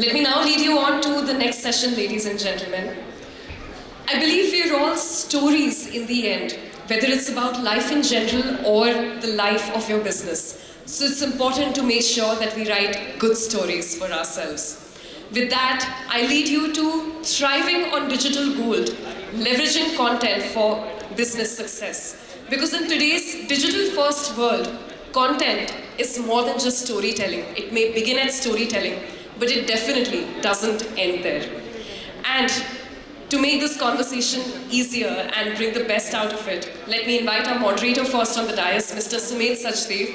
Let me now lead you on to the next session, ladies and gentlemen. I believe we're all stories in the end, whether it's about life in general or the life of your business. So it's important to make sure that we write good stories for ourselves. With that, I lead you to thriving on digital gold, leveraging content for business success. Because in today's digital-first world, content is more than just storytelling. It may begin at storytelling, but it definitely doesn't end there. And to make this conversation easier and bring the best out of it, let me invite our moderator first on the dais, Mr. Sumedh Sachdev,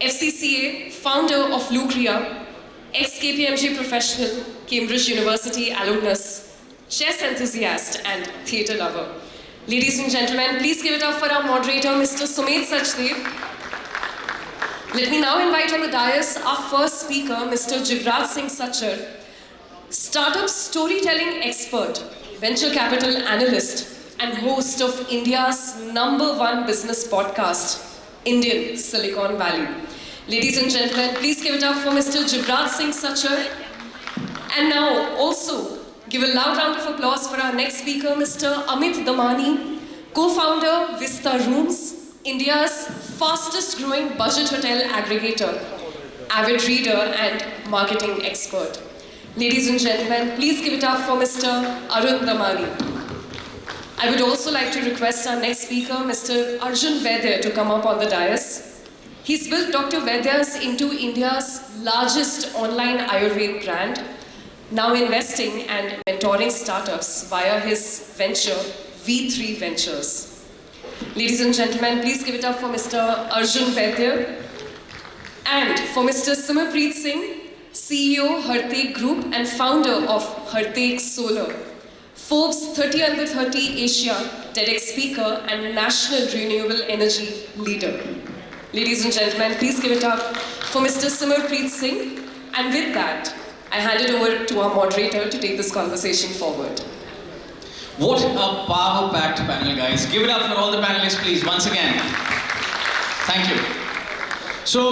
FCCA, founder of Lucria, ex-KPMG professional, Cambridge University alumnus, chess enthusiast and theatre lover. Ladies and gentlemen, please give it up for our moderator, Mr. Sumedh Sachdev. Let me now invite on the dais our first speaker, Mr. Jivraj Singh Sachar, startup storytelling expert, venture capital analyst, and host of India's #1 business podcast, Indian Silicon Valley. Ladies and gentlemen, please give it up for Mr. Jivraj Singh Sachar. And now also give a loud round of applause for our next speaker, Mr. Amit Damani, co-founder Vista Rooms, India's fastest growing budget hotel aggregator, avid reader and marketing expert. Ladies and gentlemen, please give it up for Mr. Arun Damani. I would also like to request our next speaker, Mr. Arjun Vaidya, to come up on the dais. He's built Dr. Vaidya's into India's largest online Ayurveda brand, now investing and mentoring startups via his venture, V3 Ventures. Ladies and gentlemen, please give it up for Mr. Arjun Vaidya and for Mr. Simarpreet Singh, CEO, Hartek Group and founder of Hartek Solar, Forbes 30 Under 30 Asia TEDx speaker and national renewable energy leader. Ladies and gentlemen, please give it up for Mr. Simarpreet Singh. And with that, I hand it over to our moderator to take this conversation forward. What a power-packed panel, guys. Give it up for all the panelists, please, once again. Thank you. So,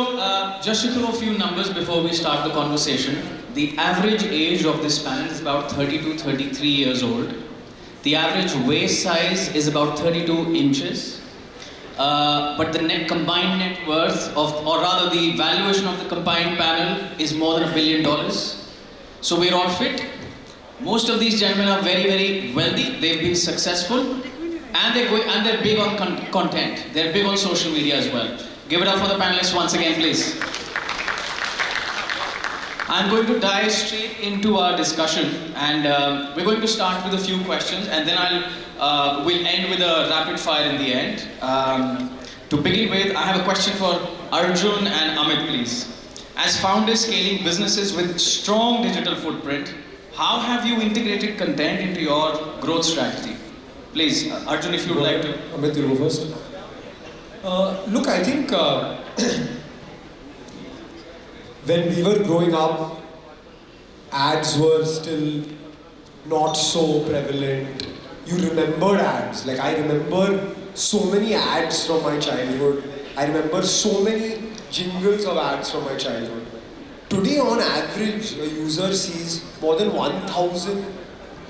just to throw a few numbers before we start the conversation. The average age of this panel is about 30 to 33 years old. The average waist size is about 32 inches. But the combined net worth of, or rather the valuation of the combined panel is more than $1 billion. So we're all fit. Most of these gentlemen are very, very wealthy. They've been successful, and they're big on content. They're big on social media as well. Give it up for the panelists once again, please. I'm going to dive straight into our discussion, and we're going to start with a few questions, and then we'll end with a rapid fire in the end. To begin with, I have a question for Arjun and Amit, please. As founders scaling businesses with strong digital footprint, how have you integrated content into your growth strategy? Please, Arjun, if you would like to. Amit, you go first. Look, I think when we were growing up, ads were still not so prevalent. You remembered ads. Like, I remember so many ads from my childhood. I remember so many jingles of ads from my childhood. Today, on average, a user sees more than 1,000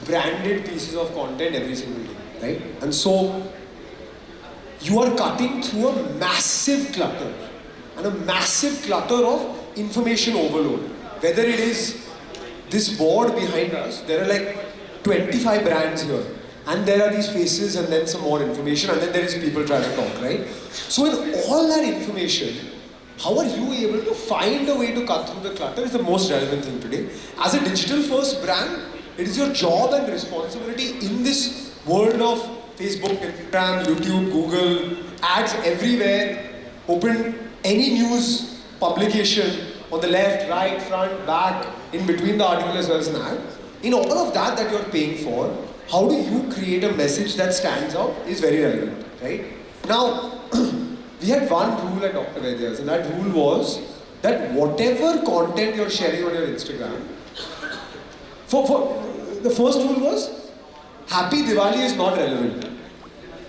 branded pieces of content every single day, right? And so, you are cutting through a massive clutter, and a massive clutter of information overload. Whether it is this board behind us, there are like 25 brands here, and there are these faces and then some more information, and then there is people trying to talk, right? So in all that information, how are you able to find a way to cut through the clutter is the most relevant thing today. As a digital-first brand, it is your job and responsibility in this world of Facebook, Instagram, YouTube, Google, ads everywhere. Open any news publication on the left, right, front, back, in between the article as well as an ad. In all of that you're paying for, how do you create a message that stands out is very relevant, right? Now, we had one rule at Dr. Vaidya's, and that rule was that whatever content you're sharing on your Instagram, the first rule was, Happy Diwali is not relevant.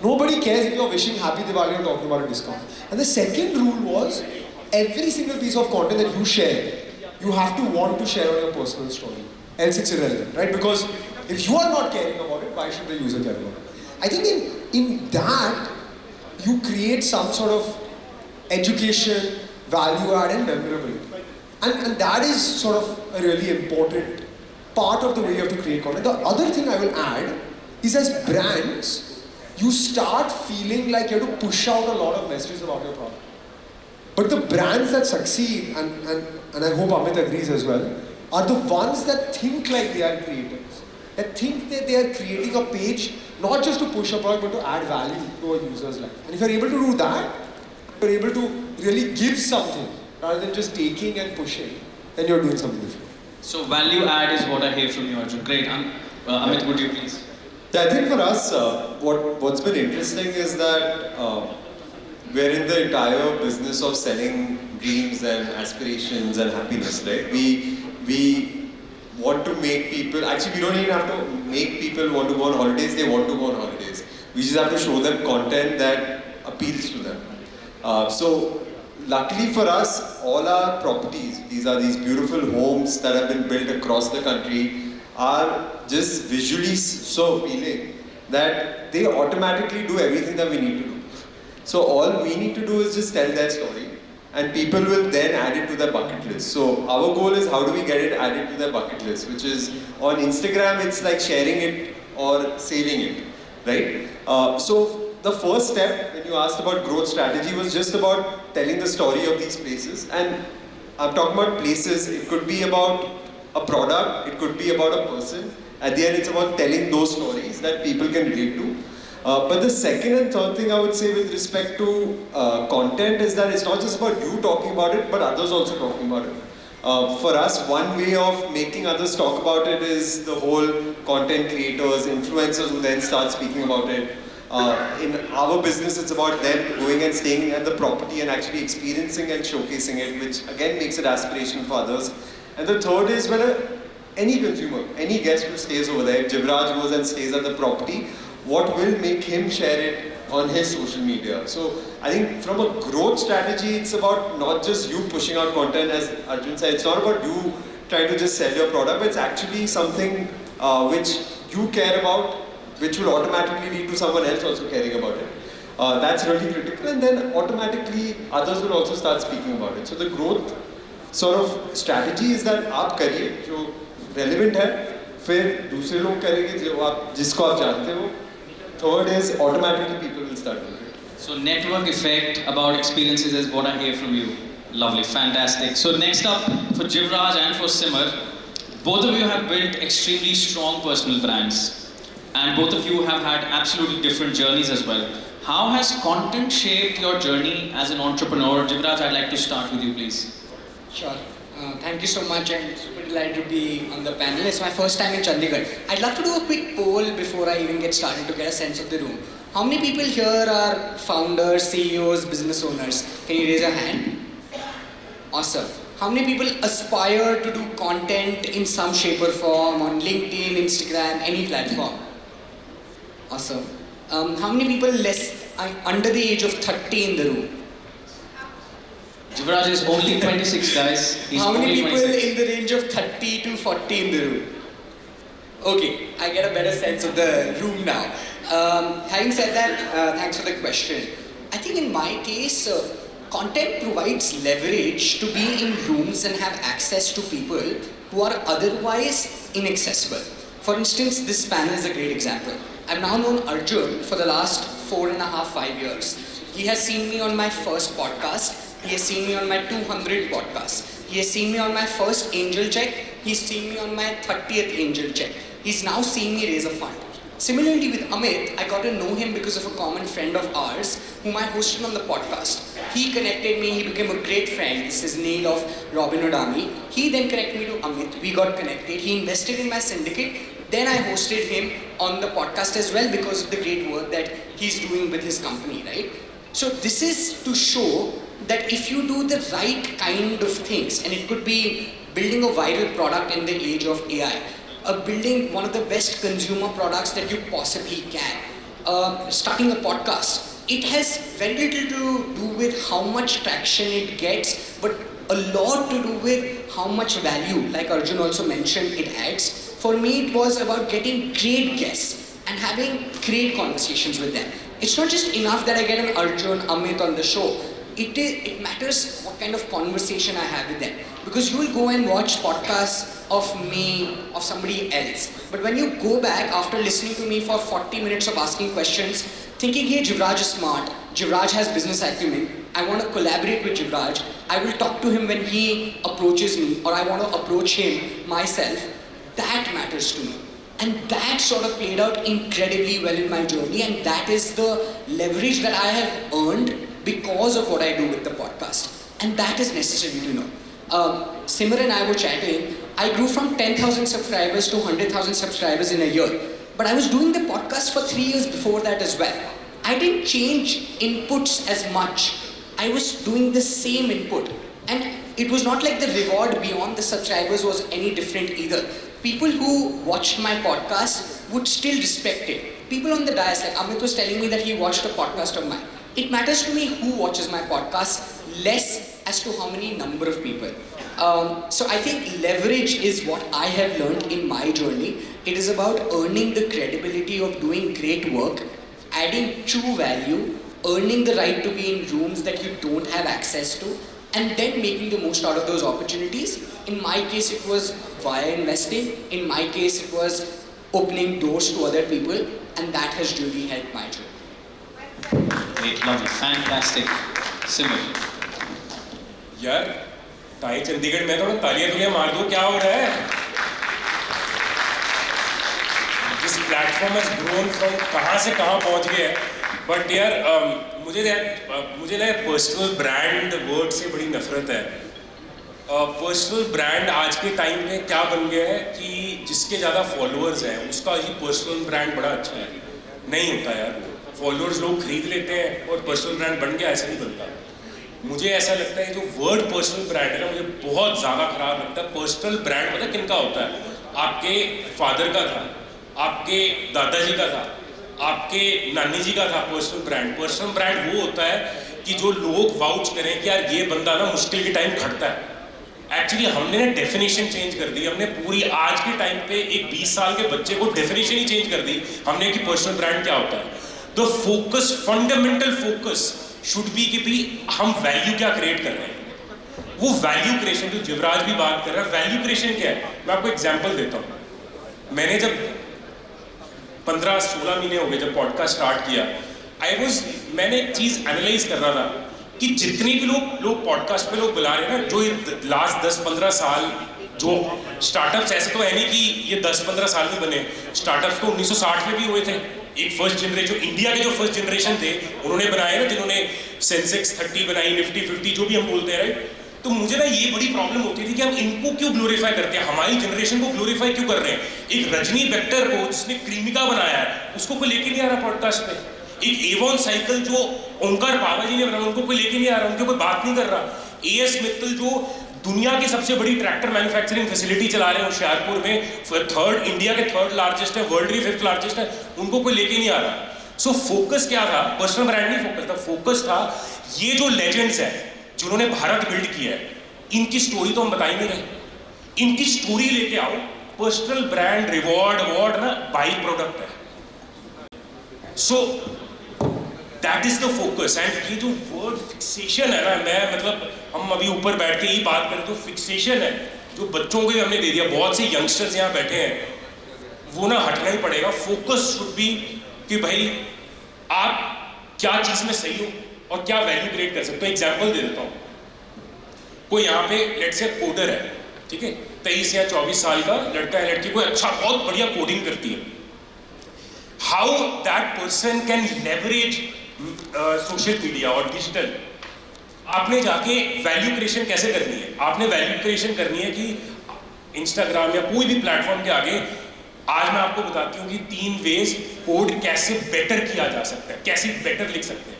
Nobody cares if you're wishing Happy Diwali or talking about a discount. And the second rule was, every single piece of content that you share, you have to want to share on your personal story. Else it's irrelevant, right? Because if you are not caring about it, why should the user care about it? I think in that, you create some sort of education, value add and memorability. And that is sort of a really important part of the way you have to create content. The other thing I will add is as brands, you start feeling like you have to push out a lot of messages about your product. But the brands that succeed, and I hope Amit agrees as well, are the ones that think like they are creators. That think that they are creating a page not just to push a product but to add value to a user's life. And if you're able to do that, you're able to really give something rather than just taking and pushing, then you're doing something different. So value add is what I hear from you, Arjun. Great. Amit, would you please? Yeah, I think for us, what's been interesting is that we're in the entire business of selling dreams and aspirations and happiness, right? We want to make people, actually we don't even have to make people want to go on holidays, they want to go on holidays. We just have to show them content that appeals to them. So luckily for us, all our properties, these beautiful homes that have been built across the country are just visually so appealing that they automatically do everything that we need to do. So all we need to do is just tell their story and people will then add it to their bucket list. So our goal is how do we get it added to their bucket list, which is on Instagram it's like sharing it or saving it, right? So the first step when you asked about growth strategy was just about telling the story of these places, and I'm talking about places, it could be about a product, it could be about a person. At the end it's about telling those stories that people can relate to. But the second and third thing I would say with respect to content is that it's not just about you talking about it, but others also talking about it. For us, one way of making others talk about it is the whole content creators, influencers who then start speaking about it. In our business, it's about them going and staying at the property and actually experiencing and showcasing it, which again makes it aspirational for others. And the third is when any consumer, any guest who stays over there, if Jivraj goes and stays at the property, what will make him share it on his social media? So I think from a growth strategy, it's about not just you pushing out content, as Arjun said, it's not about you trying to just sell your product, but it's actually something which you care about, which will automatically lead to someone else also caring about it. That's really critical, and then automatically others will also start speaking about it. So the growth sort of strategy is that आप करिए जो relevant है, फिर दूसरे लोग करेंगे जो आप जिसको आप जानते हो. Third is automatically people will start doing it. So network effect about experiences is what I hear from you. Lovely, fantastic. So next up for Jivraj and for Simar, both of you have built extremely strong personal brands, and both of you have had absolutely different journeys as well. How has content shaped your journey as an entrepreneur? Jivraj, I'd like to start with you, please. Sure. Thank you so much, and super delighted to be on the panel. It's my first time in Chandigarh. I'd love to do a quick poll before I even get started to get a sense of the room. How many people here are founders, CEOs, business owners? Can you raise your hand? Awesome. How many people aspire to do content in some shape or form on LinkedIn, Instagram, any platform? Awesome. How many people under the age of 30 in the room? Jivraj is only 26, guys. He's How many only people 26. in the range of 30 to 40 in the room? Okay, I get a better sense of the room now. Having said that, thanks for the question. I think in my case, content provides leverage to be in rooms and have access to people who are otherwise inaccessible. For instance, this panel is a great example. I've now known Arjun for the last 4.5, 5 years. He has seen me on my first podcast. He has seen me on my 200th podcast. He has seen me on my first angel check. He's seen me on my 30th angel check. He's now seen me raise a fund. Similarly with Amit, I got to know him because of a common friend of ours whom I hosted on the podcast. He connected me, he became a great friend. This is Neil of Robin Hood Army. He then connected me to Amit. We got connected. He invested in my syndicate. Then I hosted him on the podcast as well because of the great work that he's doing with his company, right? So this is to show that if you do the right kind of things, and it could be building a viral product in the age of AI, building one of the best consumer products that you possibly can, starting a podcast, it has very little to do with how much traction it gets, but a lot to do with how much value, like Arjun also mentioned, it adds. For me, it was about getting great guests and having great conversations with them. It's not just enough that I get an Arjun, Amit on the show. It matters what kind of conversation I have with them. Because you will go and watch podcasts of me, of somebody else. But when you go back after listening to me for 40 minutes of asking questions, thinking, hey, Jivraj is smart, Jivraj has business acumen, I want to collaborate with Jivraj, I will talk to him when he approaches me, or I want to approach him myself, that matters to me. And that sort of played out incredibly well in my journey, and that is the leverage that I have earned because of what I do with the podcast. And that is necessary to know. Simar and I were chatting. I grew from 10,000 subscribers to 100,000 subscribers in a year. But I was doing the podcast for 3 years before that as well. I didn't change inputs as much. I was doing the same input. And it was not like the reward beyond the subscribers was any different either. People who watched my podcast would still respect it. People on the dais, like Amit was telling me that he watched a podcast of mine. It matters to me who watches my podcast, less as to how many number of people. So I think leverage is what I have learned in my journey. It is about earning the credibility of doing great work, adding true value, earning the right to be in rooms that you don't have access to, and then making the most out of those opportunities. In my case, it was via investing. In my case, it was opening doors to other people, and that has really helped my journey. Great, lovely, fantastic. Simar. यार ताई चंडीगढ़ में थोड़ा तालियां मार दो, क्या हो रहा है? This platform has grown from कहाँ से कहाँ पहुँच गया है. But यार मुझे ना पर्सनल ब्रांड वर्ड से बड़ी नफरत है. पर्सनल ब्रांड आज के टाइम में क्या बन गया है कि जिसके ज़्यादा फॉलोअर्स हैं उसका ही पर्सनल ब्रांड बड़ा अच्छा है. नहीं होता यार. फॉलोअर्स लोग खरीद लेते हैं और पर्सनल ब्रांड बन गया, ऐसा नहीं बनता. मुझे ऐसा लगता है जो वर्ड पर्सनल ब्रांड है ना, मुझे बहुत ज़्यादा खराब लगता है. पर्सनल ब्रांड पता किनका होता है? आपके फादर का था, आपके दादाजी का था, आपके नानी जी का था. पर्सनल ब्रांड वो होता है कि जो लोग वाउच करें कि यार ये बंदा ना मुश्किल के टाइम खड़ता है. एक्चुअली हमने ना डेफिनेशन चेंज कर दी. हमने पूरी आज के टाइम पे एक 20 साल के बच्चे को डेफिनेशन ही चेंज कर दी हमने कि पर्सनल ब्रांड क्या होता है. The focus, fundamental focus should be कि भी हम वैल्यू क्या क्रिएट कर रहे हैं. वो वैल्यू क्रिएशन जो जिवराज भी बात कर रहा है, वैल्यू क्रिएशन क्या है? मैं आपको एग्जांपल देता हूँ. मैंने जब 15-16 महीने हो गए जब पॉडकास्ट स्टार्ट किया, मैंने एक चीज़ एनालाइज कर रहा था कि जितने भी लोग पॉडकास्ट पे लोग बुला रहे हैं ना, जो ये लास्ट 10-15 साल जो स्टार्टअप्स, ऐसे तो है नहीं कि ये 10-15 साल में बने. स्टार्टअप्स तो 1960 में भी हुए थे. एक फर्स्ट जनरेशन, इंडिया के जो फर्स्ट जनरेशन थे उन्होंने बनाए ना, जिन्होंने सेंसेक्स 30 बनाई, निफ्टी 50 जो भी हम बोलते हैं. तो मुझे ना ये बड़ी प्रॉब्लम होती थी कि हम इनको क्यों ग्लोरीफाई करते हैं, हमारी जनरेशन को ग्लोरीफाई क्यों कर रहे हैं. एक रजनी बेक्टर को जिसने क्रीमिका बनाया है उसको कोई लेके नहीं आ रहा पॉडकास्ट पे. एक एवॉन साइकिल जो ओंकार पावा जी ने बनाया उनको कोई लेके नहीं आ रहा, उनके कोई बात नहीं कर रहा. एएस मित्तल जो दुनिया की सबसे बड़ी ट्रैक्टर मैन्युफैक्चरिंग फैसिलिटी चला रहे हैं होशियारपुर में, इंडिया के 3rd लार्जेस्ट है, वर्ल्ड की 5th लार्जेस्ट है, उनको कोई लेके नहीं आ रहा. सो फोकस क्या था? पर्सनल ब्रांड नहीं फोकस था. फोकस था ये जो लेजेंड्स है जिन्होंने भारत बिल्ड किया है, इनकी स्टोरी तो हम बता ही नहीं रहे. इनकी स्टोरी लेके आओ. पर्सनल ब्रांड रिवॉर्ड अवार्ड ना बाई प्रोडक्ट है. So that is the focus. And ये जो वर्ड फिक्सेशन है ना, मैं मतलब हम अभी ऊपर बैठ के ही बात करें तो फिक्सेशन है जो बच्चों को हमने दे दिया. बहुत से यंगस्टर्स यहाँ बैठे हैं, वो ना हटना ही पड़ेगा. फोकस शुड बी कि भाई आप क्या चीज़ में सही हो और क्या वैल्यू क्रिएट कर सकते हो. एग्जाम्पल दे देता हूँ. कोई यहाँ पे लेट्स से कोडर है, ठीक है, 23 या 24 साल का लड़का है, लड़की कोई अच्छा बहुत बढ़िया कोडिंग करती है. How that person can leverage social media और डिजिटल. आपने जाके वैल्यू क्रिएशन कैसे करनी है? आपने वैल्यू क्रिएशन करनी है कि इंस्टाग्राम या कोई भी प्लेटफॉर्म के आगे आज मैं आपको बताती हूँ कि 3 वेज कोड कैसे बेटर किया जा सकता है, कैसे बेटर लिख सकते हैं.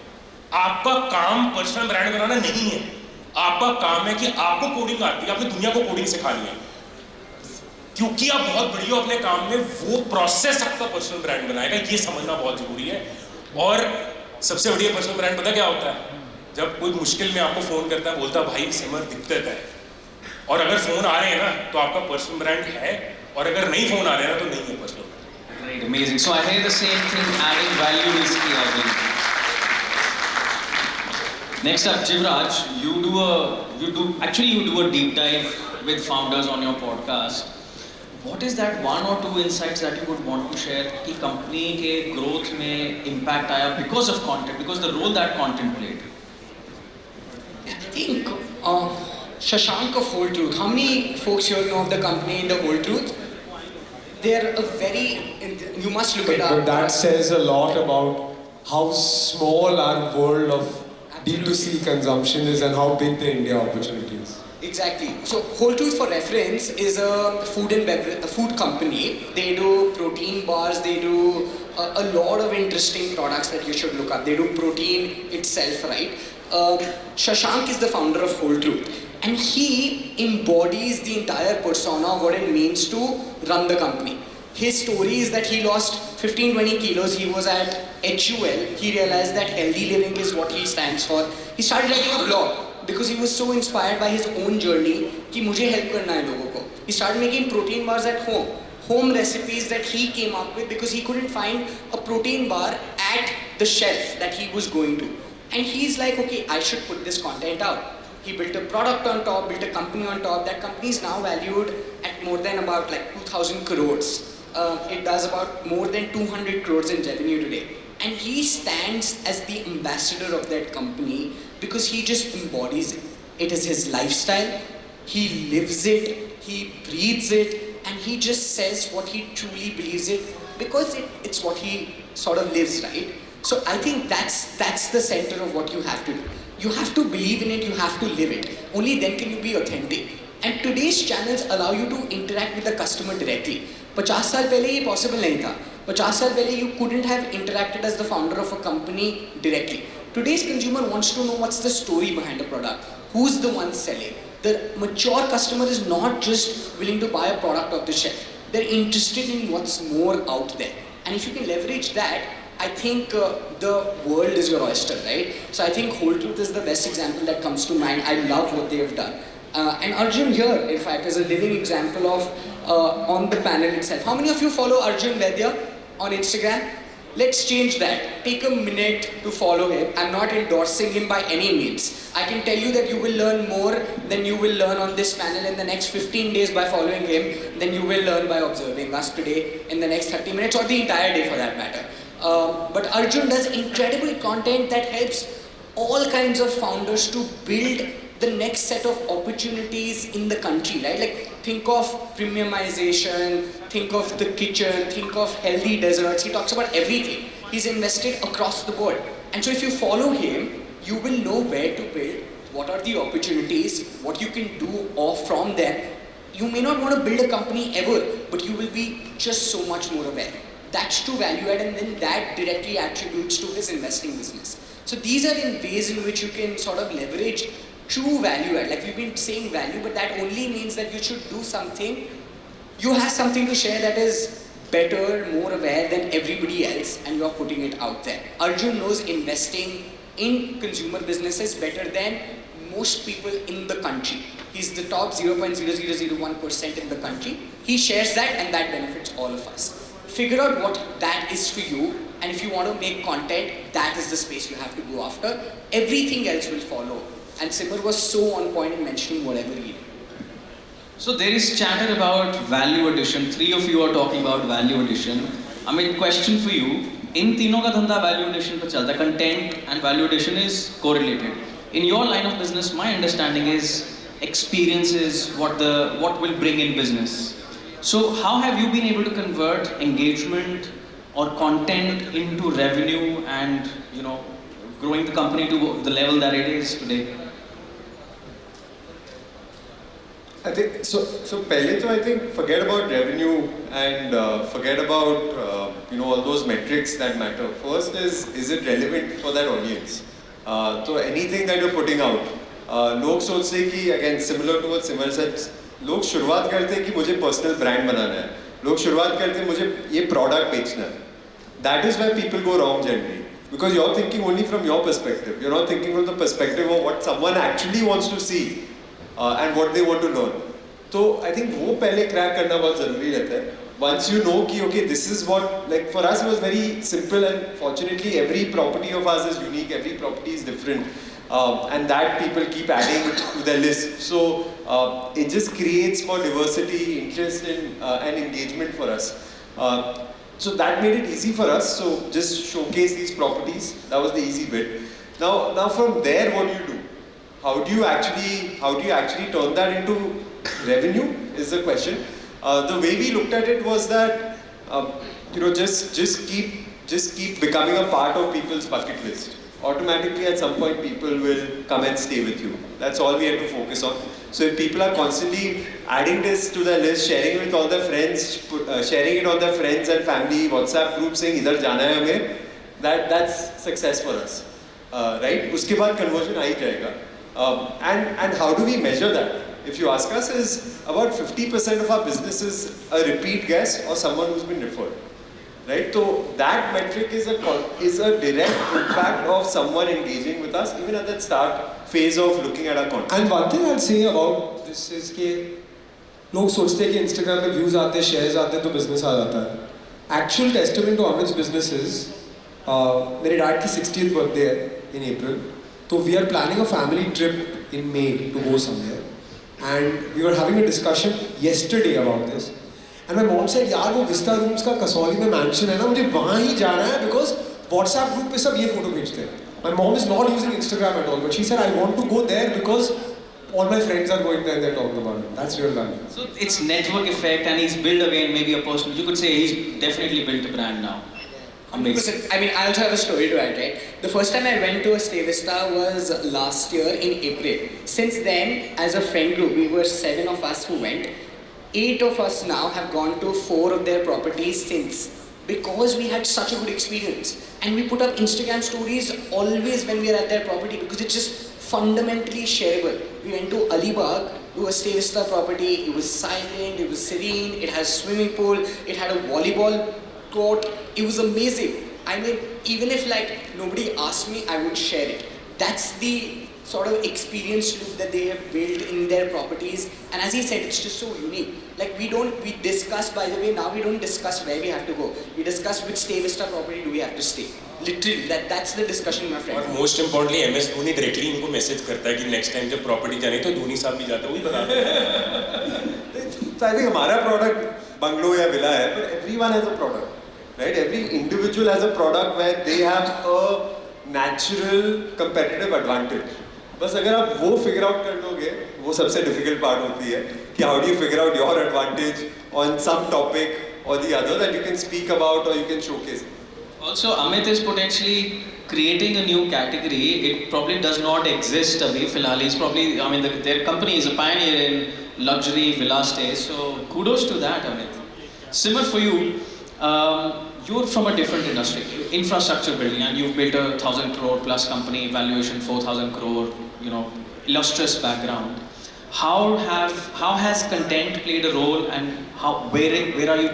आपका काम पर्सनल ब्रांड बनाना नहीं है. आपका काम है कि आपको कोडिंग आती है, आपने दुनिया को कोडिंग सिखानी है. क्योंकि आप बहुत बड़ी हो अपने काम में, वो प्रोसेस आपका पर्सनल ब्रांड बनाएगा. ये समझना बहुत जरूरी है. और सबसे बढ़िया पर्सनल ब्रांड पता क्या होता है? जब कोई मुश्किल में आपको फ़ोन करता है, बोलता भाई सिमर दिक्कत है, और अगर फ़ोन आ रहे हैं ना तो आपका पर्सनल ब्रांड है, और अगर नहीं फ़ोन आ रहे हैं ना तो नहीं है personal brand. Great, amazing. So I hear the same thing, adding value is key, I believe. Next up, Jivraj, you do a deep dive with founders on your podcast. What is that one or two insights that you would want to share कि company के growth में impact आया because of content, because the role that content played? I think Shashank of Whole Truth. How many folks here know of the company The Whole Truth? They're a very, you must look it up. But that says a lot about how small our world of D2C consumption is and how big the India opportunity is. Exactly. So Whole Truth, for reference, is a food and beverage, a food company. They do protein bars. They do a lot of interesting products that you should look up. They do protein itself, right? Shashank is the founder of Whole Truth, and he embodies the entire persona of what it means to run the company. His story is that he lost 15-20 kilos. He was at HUL. He realized that healthy living is what he stands for. He started writing a blog because he was so inspired by his own journey कि मुझे help करना है लोगों को. He started making protein bars at home recipes that he came up with because he couldn't find a protein bar at the shelf that he was going to. And he's like, okay, I should put this content out. He built a product on top, built a company on top. That company is now valued at more than about like 2,000 crores. It does about more than 200 crores in revenue today. And he stands as the ambassador of that company because he just embodies it. It is his lifestyle. He lives it. He breathes it. And he just says what he truly believes it because it's what he sort of lives, right? So I think that's the center of what you have to do. You have to believe in it, you have to live it. Only then can you be authentic. And today's channels allow you to interact with the customer directly. 50 साल पहले ये possible नहीं था. 50 साल पहले you couldn't have interacted as the founder of a company directly. Today's consumer wants to know what's the story behind a product. Who's the one selling? The mature customer is not just willing to buy a product off the shelf. They're interested in what's more out there. And if you can leverage that, I think the world is your oyster, right? So I think Whole Truth is the best example that comes to mind. I love what they have done. And Arjun here, in fact, is a living example of on the panel itself. How many of you follow Arjun Vaidya on Instagram? Let's change that. Take a minute to follow him. I'm not endorsing him by any means. I can tell you that you will learn more than you will learn on this panel in the next 15 days by following him than you will learn by observing us today in the next 30 minutes or the entire day for that matter. But Arjun does incredible content that helps all kinds of founders to build the next set of opportunities in the country, right? Like think of premiumization, think of the kitchen, think of healthy desserts. He talks about everything. He's invested across the board. And so if you follow him, you will know where to build, what are the opportunities, what you can do or from them. You may not want to build a company ever, but you will be just so much more aware. That's true value add, and then that directly attributes to his investing business. So these are in ways in which you can sort of leverage true value add. Like we've been saying value, but that only means that you should do something. You have something to share that is better, more aware than everybody else, and you're putting it out there. Arjun knows investing in consumer businesses better than most people in the country. He's the top 0.0001% in the country. He shares that, and that benefits all of us. Figure out what that is for you, and if you want to make content, that is the space you have to go after. Everything else will follow. And Simar was so on point in mentioning whatever he did. So there is chatter about value addition. 3 of you are talking about value addition. I mean, question for you. In तीनों का धंधा value addition पे चलता है. Content and value addition is correlated. In your line of business, my understanding is experience is what will bring in business. So how have you been able to convert engagement or content into revenue and growing the company to the level that it is today? I think so. पहले तो I think forget about revenue and forget about all those metrics that matter. First is it relevant for that audience? So anything that you're putting out, लोग सोचते हैं कि again similar to what Simar said, लोग शुरुआत करते हैं कि मुझे personal brand बनाना है. लोग शुरुआत करते हैं मुझे ये product बेचना है. That is where people go wrong generally. because you're thinking only from your perspective. You're not thinking from the perspective of what someone actually wants to see and what they want to learn. So I think वो पहले crack करना बहुत ज़रूरी रहता है. Once you know कि okay, this is what, like for us it was very simple, and fortunately every property of ours is unique, every property is different, and that people keep adding to their list. So it just creates more diversity, interest, and engagement for us. So that made it easy for us. So just showcase these properties. That was the easy bit. Now from there, what do you do? How do you actually turn that into revenue? Is the question. The way we looked at it was that just keep becoming a part of people's bucket list. Automatically, at some point, people will come and stay with you. That's all we have to focus on. So if people are constantly adding this to their list, sharing it with all their friends, sharing it on their friends and family WhatsApp group, saying "idhar jana hai hame," that's success for us, right? उसके बाद conversion आ ही जाएगा. And how do we measure that? If you ask us, is about 50% of our business is a repeat guest or someone who's been referred, right? So that metric is a direct impact of someone engaging with us even at that start phase of looking at our content. And one thing I'll say about this is कि लोग सोचते हैं कि Instagram पे views आते हैं, shares आते हैं तो business आ जाता है. Actual testament to Amit's business is मेरे dad की 60th birthday है in April. So we are planning a family trip in May to go somewhere. And we were having a discussion yesterday about this. And my mom said, यार वो Vista Rooms का कसौली में mansion है ना, मुझे वहाँ ही जाना है because WhatsApp group पे सब ये photo भेजते हैं. My mom is not using Instagram at all, but she said, I want to go there because all my friends are going there and they're talking about it. That's real value. So it's network effect, and he's built again maybe a personal. You could say he's definitely built a brand now. 100%. I mean, I also have a story to add, right? The first time I went to a Stay Vista was last year in April. Since then, as a friend group, we were 7 of us who went. 8 of us now have gone to 4 of their properties since, because we had such a good experience. And we put up Instagram stories always when we are at their property because it's just fundamentally shareable. We went to Alibag, to a Stay Vista property. It was silent, it was serene, it has swimming pool, it had a volleyball court. It was amazing. I mean, even if like nobody asked me, I would share it. That's the sort of experience loop that they have built in their properties. And as he said, it's just so unique. Like we discuss, by the way, now we don't discuss where we have to go. We discuss which Stay Vista property do we have to stay. Literally, that's the discussion, my friend. और most importantly, MS Dhoni directly इनको message करता है कि next time जब property जाने तो धोनी साहब भी जाता है, वही बताते हैं. So I think हमारा product bungalow या villa है, but everyone has a product. Right? Every individual has a product where they have a natural competitive advantage. बस अगर आप वो figure out कर लोगे, वो सबसे difficult part होती है कि how do you figure out your advantage on some topic or the other that you can speak about or you can showcase. Also, Amit is potentially creating a new category. It probably does not exist. Abhi filhal, he's probably, I mean, their company is a pioneer in luxury villa stays. So kudos to that, Amit. Simar, for you. You're from a different industry, infrastructure building, and you've built a 1,000 crore plus company, valuation 4,000 crore, illustrious background. How has content played a role, and where are you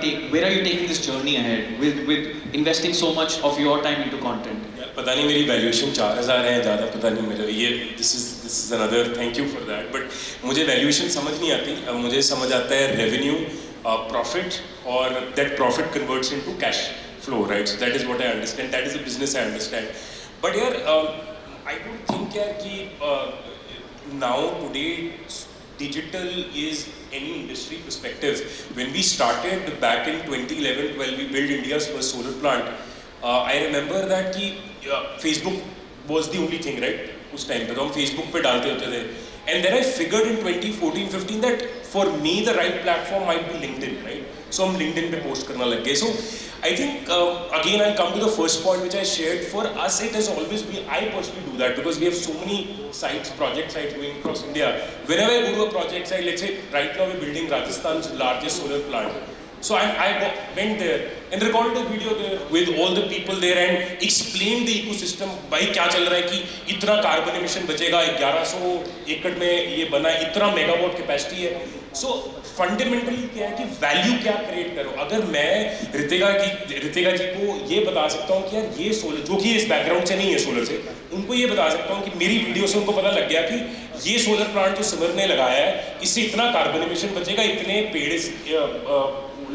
taking this journey ahead with investing so much of your time into content? पता नहीं मेरी valuation 4,000 है ज़्यादा पता नहीं मेरा ये this is another thank you for that, but मुझे valuation समझ नहीं आती. अब मुझे समझ आता है revenue, profit, or that profit converts into cash flow, right? So that is what I understand. That is the business I understand. But I would think कि now today digital is any industry perspective. When we started back in 2011, when we built India's first solar plant, I remember that कि Facebook was the only thing, right? उस time पे तो हम Facebook पे डालते होते थे. And then I figured in 2014-15 that for me the right platform might be LinkedIn, right? So हम LinkedIn पे post करना लग गए. So I think again I'll come to the first point which I shared. For us it has always been, I personally do that because we have so many sites, project sites going across India. Whenever I go to a project site, let's say right now we're building Rajasthan's largest solar plant. So I went there and recorded a video there with all the people there and explained the ecosystem. भाई क्या चल रहा है कि इतना carbon emission बचेगा, 1100 एकड़ में ये बना है, इतना मेगावाट कैपेसिटी है. सो फंडामेंटली क्या है कि वैल्यू क्या क्रिएट करो. अगर मैं रितिका जी को ये बता सकता हूँ कि यार ये सोलर, जो कि इस बैकग्राउंड से नहीं है सोलर से, उनको ये बता सकता हूँ कि मेरी वीडियो से उनको पता लग गया कि ये सोलर प्लांट जो सिमर ने लगाया है, इससे इतना कार्बन एमिशन बचेगा, इतने पेड़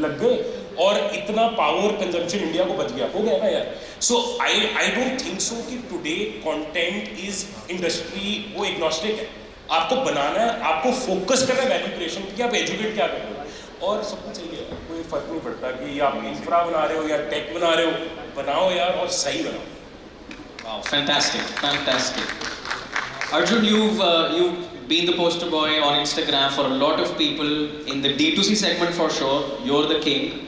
लग गए और इतना पावर कंजम्पशन इंडिया को बच गया, हो गया ना यार. सो आई डोंट थिंक सो कि टुडे कंटेंट इज इंडस्ट्री वो एग्नोस्टिक है. आपको बनाना है, आपको फोकस करना है वैल्यू क्रिएशन की, आप एजुकेट क्या कर रहे हो और सब कुछ सही है. कोई फर्क नहीं पड़ता कि आप इंफ्रा बना रहे हो या टेक बना रहे हो, बनाओ यार और सही बनाओ. Wow, fantastic. Arjun, you've been the poster boy on Instagram for a lot of people in the D2C segment for sure. You're the king.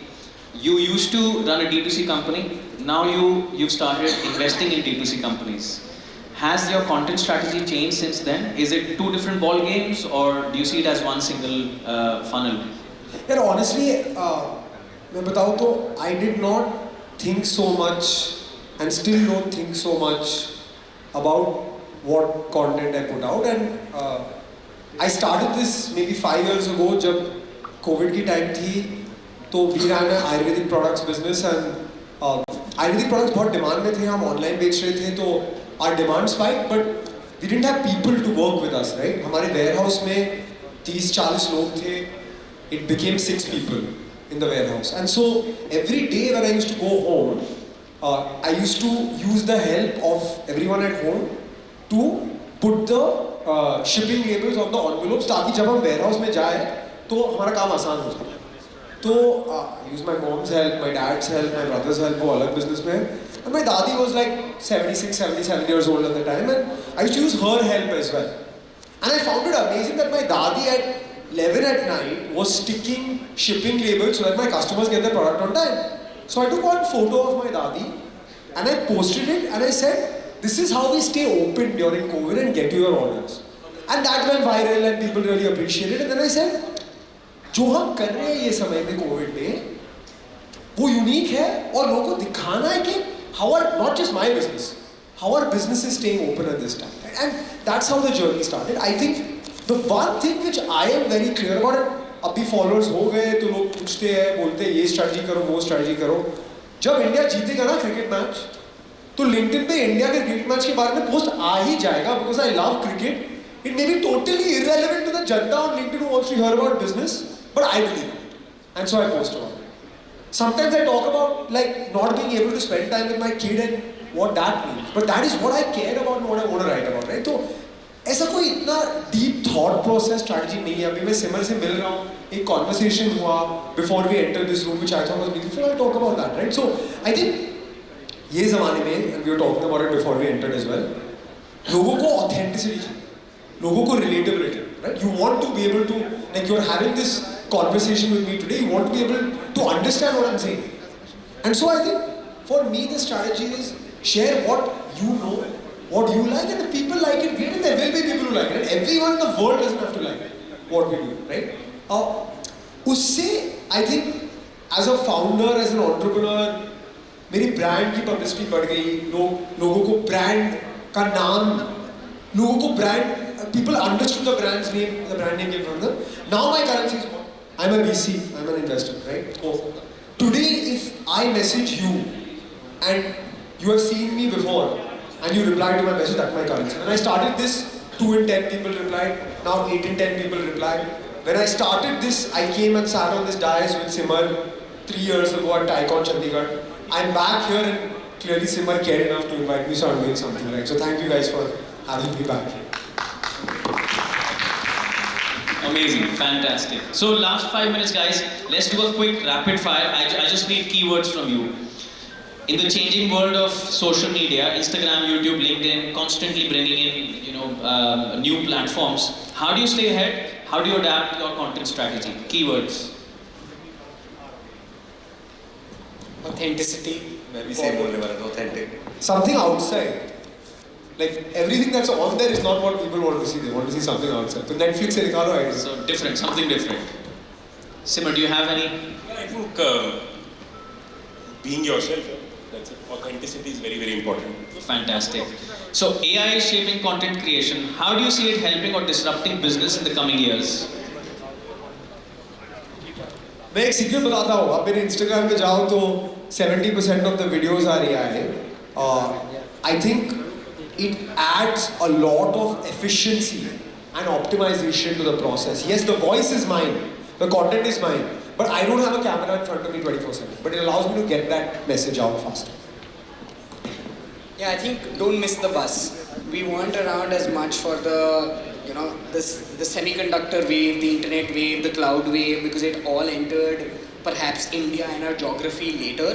You used to run a D2C company. Now you've started investing in D2C companies. Has your content strategy changed since then? Is it two different ball games, or do you see it as one single funnel? यार honestly, मैं बताऊँ तो I did not think so much and still don't think so much about what content I put out, and I started this maybe 5 years ago जब COVID की time थी, तो we ran an Ayurvedic products business and Ayurvedic products बहुत demand में थे, हम online बेच रहे थे, तो our demand spiked, but we didn't have people to work with us, right? हमारे warehouse में 30-40 लोग थे, it became 6 people in the warehouse, and so every day when I used to go home, I used to use the help of everyone at home to put the shipping labels on the envelopes, ताकि जब हम warehouse में जाए तो हमारा काम आसान हो जाए. तो I used my mom's help, my dad's help, my brother's help, वो अलग business में है. And my dadi was like 76, 77 years old at the time, and I used to use her help as well. And I found it amazing that my dadi at 11 at night was sticking shipping labels so that my customers get their product on time. So I took one photo of my dadi and I posted it and I said, this is how we stay open during COVID and get you your orders. And that went viral and people really appreciated it. And then I said, जो हम कर रहे हैं ये समय में Covid में, वो यूनिक है और लोगों को दिखाना है कि how are, not just my business, how are businesses staying open at this time? And that's how the journey started. I think the one thing which I am very clear about it, अभी followers हो गए तो लोग पूछते हैं, बोलते हैं ये strategy करो, वो strategy करो. जब इंडिया जीतेगा ना क्रिकेट मैच, तो लिंक्डइन पे इंडिया के क्रिकेट मैच के बारे में पोस्ट आ ही जाएगा, because I love cricket. It may be totally irrelevant to the janta on LinkedIn who wants to hear about business, but I believe it, and so I post about it. Sometimes I talk about like not being able to spend time with my kid and what that means, but that is what I care about and what I want to write about, right? तो ऐसा कोई इतना deep thought process strategy नहीं है. अभी मैं सिमर से मिल रहा हूँ, एक conversation हुआ before we entered this room which I thought was meaningful. I'll talk about that, right? So I think ये ज़माने में, and we were talking about it before we entered as well, लोगों को authenticity चाहिए, लोगों को relatability, right? You want to be able to, like you're having this conversation with me today, you want to be able to understand what I'm saying. And so I think for me the strategy is share what you know, what you like, and if people like it, great, and there will be people who like it. And everyone in the world doesn't have to like what we do, right? उससे I think as a founder, as an entrepreneur, मेरी brand की publicity बढ़ गई, लोगों को brand का नाम, लोगों को brand, people understood the brand name came from them. Now my currency is what? I'm a VC, I'm an investor, right? So today if I message you and you have seen me before and you reply to my message, that's my currency. When I started this, 2 in 10 people replied, now 8 in 10 people replied. When I started this, I came and sat on this dais with Simar 3 years ago at Tycon Chandigarh. I'm back here and clearly Simar cared enough to invite me, so I'm doing something right. So thank you guys for having me back here. Amazing, fantastic. So last 5 minutes, guys. Let's do a quick rapid fire. I just need keywords from you. In the changing world of social media, Instagram, YouTube, LinkedIn, constantly bringing in new platforms. How do you stay ahead? How do you adapt your content strategy? Keywords. Authenticity. मैं भी same बोलने वाला था, authentic. Something outside. Like everything that's on there is not what people want to see. They want to see something outside. So Netflix se nikalo ideas. So different, something different. Simar, do you have any? Yeah, I think being yourself. That's it. Authenticity is very, very important. Fantastic. So AI is shaping content creation. How do you see it helping or disrupting business in the coming years? मैं एक secret बताता हूँ, आप मेरे Instagram पे जाओ तो 70% of the videos are AI. I think it adds a lot of efficiency and optimization to the process. Yes, the voice is mine, the content is mine, but I don't have a camera in front of me 24/7. But it allows me to get that message out faster. Yeah, I think don't miss the bus. We weren't around as much for the, you know, the semiconductor wave, the internet wave, the cloud wave, because it all entered perhaps India and our geography later.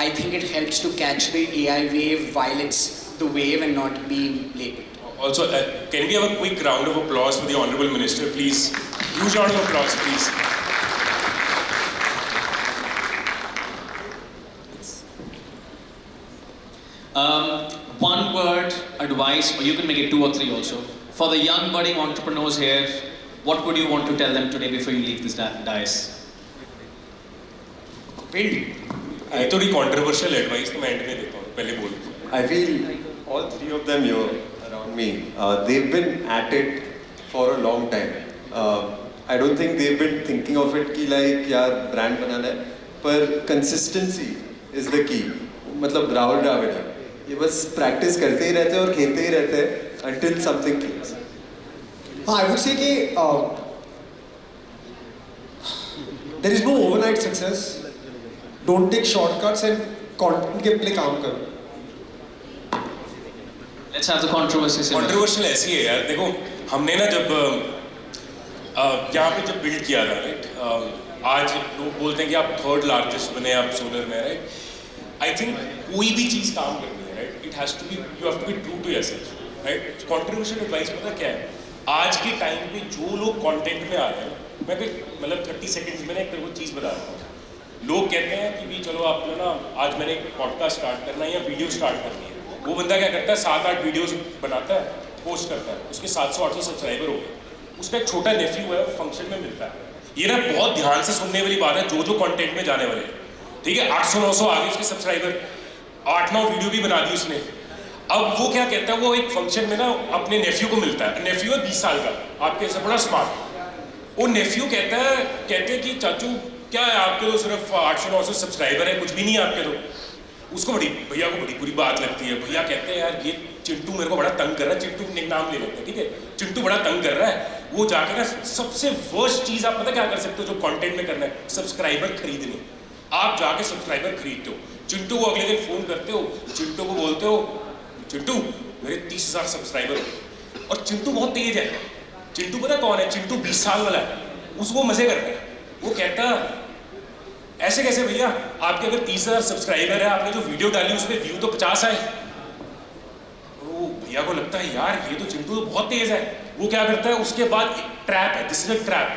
I think it helps to catch the AI wave while it's the wave and not being labeled. Also, can we have a quick round of applause for the Honorable Minister, please? Huge round of applause, please. One word advice, or you can make it 2 or 3 also. For the young budding entrepreneurs here, what would you want to tell them today before you leave this dais? ये थोड़ी controversial advice तो मैं end में देता हूँ, पहले बोल. I feel all three of them here around me, they've been at it for a long time. I don't think they've been thinking of it कि like यार brand बनाना है, पर consistency is the key. मतलब राहुल द्रविड़ है, ये बस practice करते ही रहते हैं और खेलते ही रहते हैं until something clicks. हाँ, I would say कि there is no overnight success. Don't take shortcuts and content के पे काम करो. Let's have the controversy. Controversial ऐसी है यार, देखो हमने ना जब यहाँ पे जब build किया था, right? आज लोग बोलते हैं कि आप third largest बने आप solar में, right? I think कोई भी चीज़ काम करनी है, right? It has to be, you have to be true to yourself, right? Controversial advice पता क्या है? आज के टाइम पे जो लोग कंटेंट में आ रहे हैं, मैं मतलब 30 सेकंड्स में ना एक चीज़ बता रहा हूँ. लोग कहते हैं कि भी चलो आप ना आज मैंने एक पॉडकास्ट स्टार्ट करना है या वीडियो स्टार्ट करनी है. वो बंदा क्या करता है, 7-8 वीडियोस बनाता है, पोस्ट करता है, उसके 700-800 सब्सक्राइबर हो गए. उसका एक छोटा नेफ्यू है, फंक्शन में मिलता है. ये ना बहुत ध्यान से सुनने वाली बात है, जो कंटेंट में जाने वाले हैं, ठीक है. 800-900 आ गए उसके सब्सक्राइबर, 8-9 वीडियो भी बना दी उसने. अब वो क्या कहता है, वो एक फंक्शन में ना अपने नेफ्यू को मिलता है. नेफ्यू है 20 साल का, आपके से बड़ा स्मार्ट. वो नेफ्यू कहते हैं कि चाचू क्या है आपके तो सिर्फ 800-900 सब्सक्राइबर है, कुछ भी नहीं है आपके तो. उसको भैया को बड़ी बुरी बात लगती है. भैया कहते हैं यार ये चिंटू मेरे को बड़ा तंग कर रहा है. चिंटू एक नाम ले लेते हैं, ठीक है. चिंटू बड़ा तंग कर रहा है. वो जाके ना सबसे वर्स्ट चीज़ आप पता क्या कर सकते हो जो कंटेंट में करना है, सब्सक्राइबर खरीदने. आप जाके सब्सक्राइबर खरीदते हो. चिंटू को अगले दिन फ़ोन करते हो, चिंटू को बोलते हो चिंटू मेरे 30,000 सब्सक्राइबर हो. और चिंटू बहुत तेज है. चिंटू पता कौन है? चिंटू 20 साल वाला है. उसको मज़े कर रहा है. वो कहता ऐसे कैसे भैया, आपके अगर 30,000 सब्सक्राइबर है, आपने जो वीडियो डाली उसमें व्यू तो 50 आए. वो भैया को लगता है यार ये तो चिंटू तो बहुत तेज है. वो क्या करता है, उसके बाद एक ट्रैप है, दिस इज अ ट्रैप.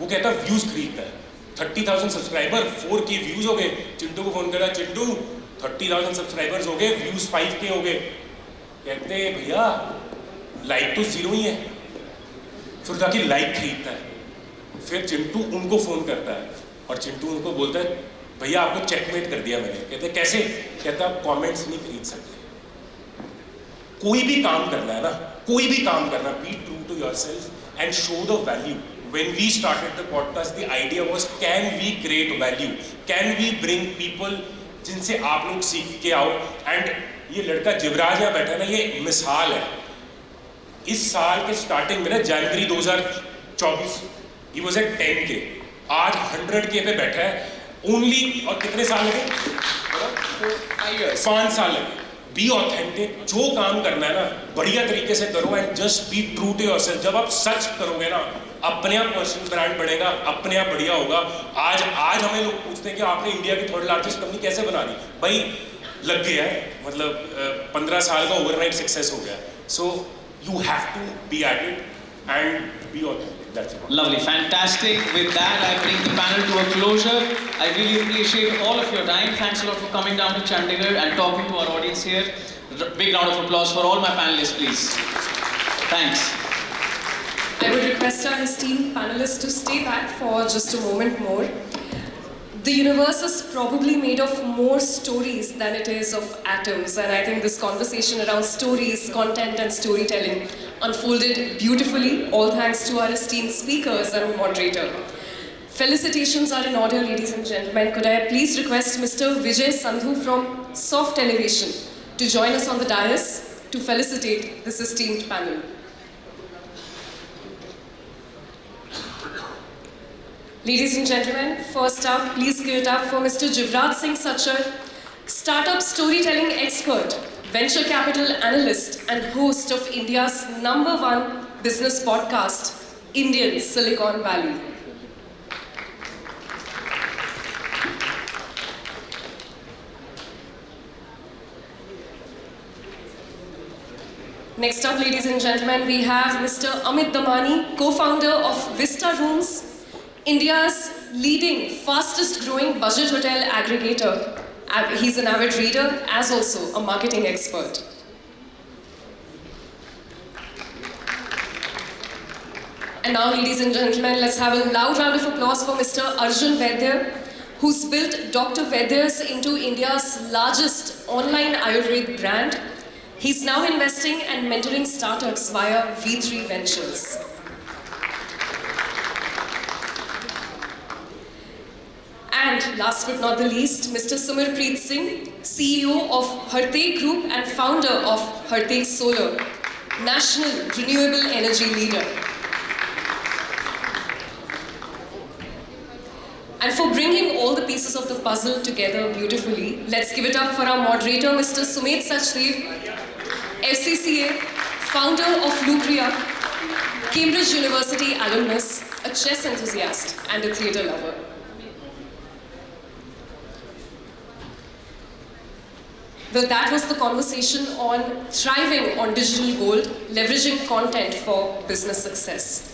वो कहता है व्यूज खरीदता है. 30,000 सब्सक्राइबर, 4K व्यूज हो गए. चिंटू को फोन करा, चिंटू 30,000 सब्सक्राइबर्स हो गए, व्यूज 5K हो गए. कहते हैं भैया लाइक तो 0 ही है. फिर जाके लाइक खरीदता है. फिर चिंटू उनको फोन करता है और चिंटू उनको बोलता है भैया आपको चेकमेट कर दिया मैंने. कहते हैं कैसे? कहता है आप कमेंट्स नहीं खरीद सकते. कोई भी काम करना है ना, कोई भी काम करना, be true to yourself and show the value. When we started the podcast, the idea was can we create value? Can we bring people जिनसे आप लोग सीख के आओ. एंड ये लड़का जिवराज यहाँ बैठा ना, ये मिसाल है. इस साल के स्टार्टिंग में ना जनवरी 2024 he was at 10K, आज 100K पे बैठा है. ओनली और कितने साल लगे? 5 साल लगे. Be authentic. जो काम करना है ना बढ़िया तरीके से करो and just be true to yourself. जब आप सच करोगे ना अपने आप पर्सनल ब्रांड बढ़ेगा, अपने आप बढ़िया होगा. आज हमें लोग पूछते हैं कि आपने इंडिया की 3rd लार्जेस्ट कंपनी कैसे बना दी. भाई लग गया है, मतलब 15 साल का ओवरनाइट सक्सेस हो गया. So you have to be at it and be authentic. That's it. Lovely, fantastic. With that, I bring the panel to a closure. I really appreciate all of your time. Thanks a lot for coming down to Chandigarh and talking to our audience here. Big round of applause for all my panelists, please. Thanks. I would request our esteemed panelists to stay back for just a moment more. The universe is probably made of more stories than it is of atoms, and I think this conversation around stories, content and storytelling unfolded beautifully, all thanks to our esteemed speakers and moderator. Felicitations are in order, ladies and gentlemen. Could I please request Mr. Vijay Sandhu from Soft Elevation to join us on the dais to felicitate this esteemed panel. Ladies and gentlemen, first up, please give it up for Mr. Jivraj Singh Sachar, startup storytelling expert, venture capital analyst, and host of India's #1 business podcast, Indian Silicon Valley. Next up, ladies and gentlemen, we have Mr. Amit Damani, co-founder of Vista Rooms, India's leading, fastest growing budget hotel aggregator. He's an avid reader, as also a marketing expert. And now, ladies and gentlemen, let's have a loud round of applause for Mr. Arjun Vaidya, who's built Dr. Vaidya's into India's largest online Ayurveda brand. He's now investing and mentoring startups via V3 Ventures. And last but not the least, Mr. Sumarpreet Singh, CEO of Harteg Group and founder of Harteg Solar, national renewable energy leader. And for bringing all the pieces of the puzzle together beautifully, let's give it up for our moderator, Mr. Sumit Sachdev, FCCA, founder of Lucria, Cambridge University alumnus, a chess enthusiast, and a theatre lover. Well, that was the conversation on thriving on digital gold, leveraging content for business success.